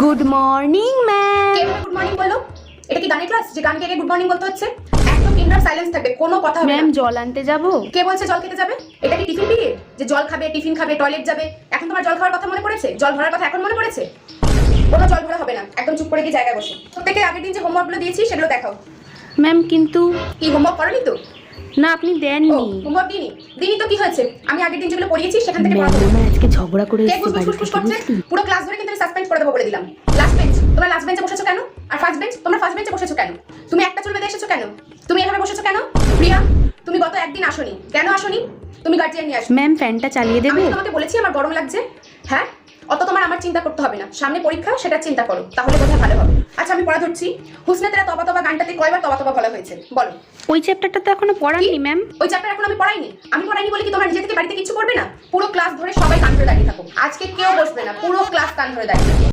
Good morning ma'am. কে good morning বললো? এটা কি গানের ক্লাস যে গান গেয়ে গুড মর্নিং বলতে হচ্ছে? একদম কিন্ডার সাইলেন্স থাকবে, কোনো কথা হবে না। ম্যাম জল আনতে যাব। কে বলছে জল খেতে যাবে? এটা কি টিফিন পিরিয়ড যে জল খাবে, টিফিন খাবে, টয়লেট যাবে? এখন তোমার জল খাওয়ার কথা মনে পড়েছে? জল ভরার কথা এখন মনে পড়েছে? কোনো জল ভরা হবে না, একদম চুপ করে গিয়ে জায়গায় বসো। প্রত্যেকে আগের দিন যে হোমওয়ার্কগুলো দিয়েছি সেগুলো দেখাও। ম্যাম কিন্তু কি হোমওয়ার্ক করনি তো? না আপনি দেননি। হোমওয়ার্ক দিনি তো কি হয়েছে? আমি আগের দিন যেগুলো পড়িয়েছি সেখান থেকে পড়া ম্যাম আজকে ঝগড়া করে কে এসেছে বাড়ি ফুসফুস থেকে করছে? বুঝলি? পুরো ক্লাস ধরে কিন্তু আমি সাসপেন্ড করে দেবো বলে দিলাম। লাস্ট বেঞ্চ, তোমরা লাস্ট বেঞ্চে বসেছো কেন? আর ফার্স্ট বেঞ্চ, তোমরা ফার্স্ট বেঞ্চে বসেছো কেন? তুমি একটা চুল বেঁধে এসেছো কেন? তুমি এভাবে বসেছো কেন? প্রিয়া, তুমি গত একদিন আসোনি, কেন আসোনি? তুমি গার্জিয়ান নিয়ে আসো। ম্যাম ফ্যানটা চালিয়ে আমি দেবে? কি তোমাকে বলেছি আমার গরম লাগছে? হ্যাঁ, অত তোমার আমার চিন্তা করতে হবে না। সামনে পরীক্ষা, সেটা চিন্তা করো, তাহলে বোধহয় ভালো হবে। আচ্ছা আমি পড়া ধরছি। হুসনে তেরা তবা তবা গানটাতে কয়বার তবা তবা বলা হয়েছে বলো? ওই চ্যাপ্টারটা তো এখনো পড়াননি ম্যাম। ওই চ্যাপ্টার এখন আমি পড়াইনি। আমি পড়াইনি বলে কি তোমরা নিজে থেকে বাড়িতে কিছু করবে না? পুরো ক্লাস ধরে সবাই কান ধরে দাঁড়িয়ে থাকো। আজকে কেউ বসবে না, পুরো ক্লাস কান ধরে দাঁড়িয়ে থাকো।